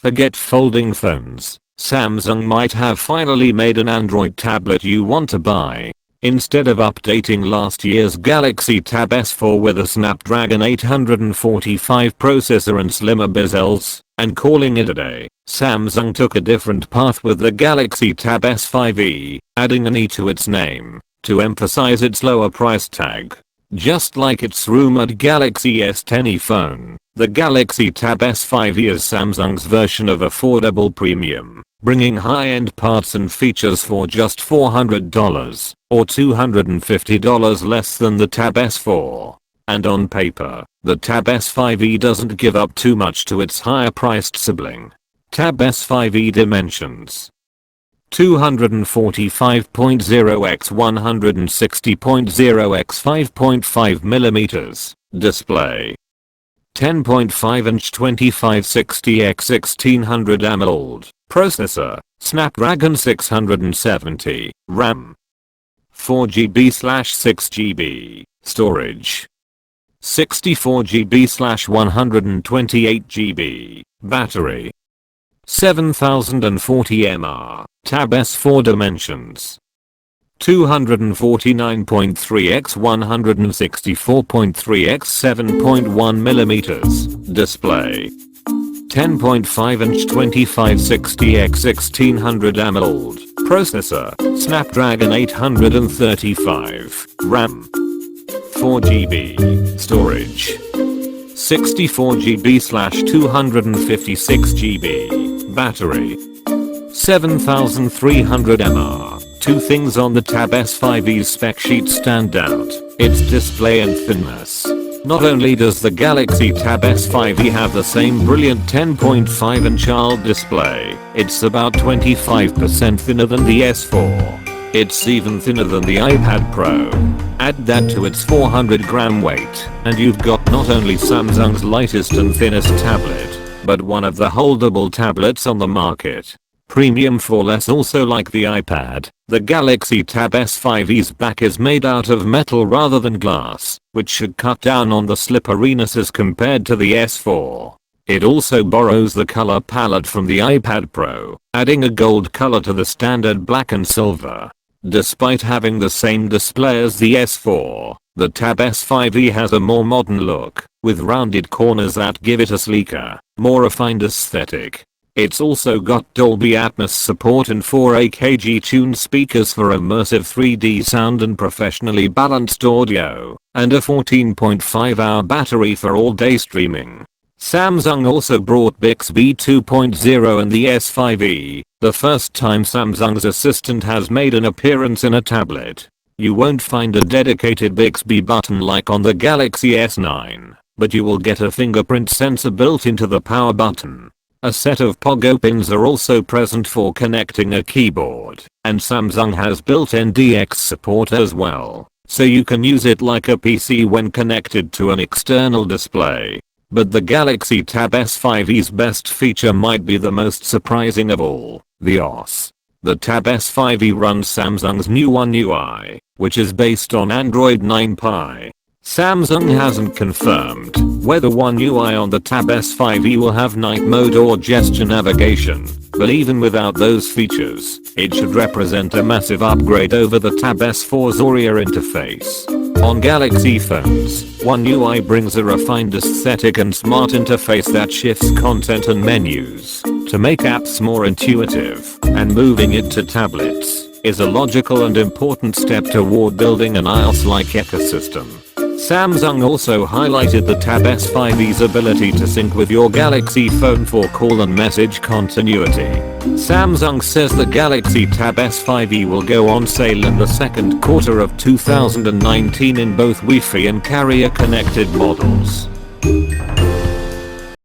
Forget folding phones. Samsung might have finally made an Android tablet you want to buy. Instead of updating last year's Galaxy Tab S4 with a Snapdragon 845 processor and slimmer bezels, and calling it a day, Samsung took a different path with the Galaxy Tab S5e, adding an E to its name, to emphasize its lower price tag. Just like its rumored Galaxy S10e phone, the Galaxy Tab S5e is Samsung's version of affordable premium, bringing high-end parts and features for just $400 or $250 less than the Tab S4. And on paper, the Tab S5e doesn't give up too much to its higher-priced sibling. Tab S5e dimensions: 245.0 x 160.0 x 5.5mm. Display: 10.5 inch 2560 x 1600 AMOLED. Processor: Snapdragon 670. RAM: 4GB/6GB. Storage: 64GB/128GB. Battery: 7040 mAh. Tab S4 dimensions: 249.3 x 164.3 x 7.1mm. Display: 10.5 inch 2560 x 1600 AMOLED. Processor: Snapdragon 835. RAM: 4GB. Storage: 64GB/256GB. Battery: 7300 mAh. Two things on the Tab S5e's spec sheet stand out: its display and thinness. Not only does the Galaxy Tab S5e have the same brilliant 10.5 inch AMOLED display, it's about 25% thinner than the S4. It's even thinner than the iPad Pro. Add that to its 400 gram weight, and you've got not only Samsung's lightest and thinnest tablet, but one of the holdable tablets on the market. Premium for less. Also, like the iPad, the Galaxy Tab S5e's back is made out of metal rather than glass, which should cut down on the slipperiness as compared to the S4. It also borrows the color palette from the iPad Pro, adding a gold color to the standard black and silver. Despite having the same display as the S4, the Tab S5e has a more modern look, with rounded corners that give it a sleeker, more refined aesthetic. It's also got Dolby Atmos support and 4 AKG tuned speakers for immersive 3D sound and professionally balanced audio, and a 14.5-hour battery for all-day streaming. Samsung also brought Bixby 2.0 in the S5e, the first time Samsung's Assistant has made an appearance in a tablet. You won't find a dedicated Bixby button like on the Galaxy S9, but you will get a fingerprint sensor built into the power button. A set of pogo pins are also present for connecting a keyboard, and Samsung has built-in DX support as well, so you can use it like a PC when connected to an external display. But the Galaxy Tab S5e's best feature might be the most surprising of all: the OS. The Tab S5e runs Samsung's new One UI, which is based on Android 9 Pie. Samsung hasn't confirmed whether One UI on the Tab S5e will have night mode or gesture navigation, but even without those features, it should represent a massive upgrade over the Tab S4's Aura interface. On Galaxy phones, One UI brings a refined aesthetic and smart interface that shifts content and menus to make apps more intuitive, and moving it to tablets is a logical and important step toward building an iOS-like ecosystem. Samsung also highlighted the Tab S5e's ability to sync with your Galaxy phone for call and message continuity. Samsung says the Galaxy Tab S5e will go on sale in the second quarter of 2019 in both Wi-Fi and carrier connected models.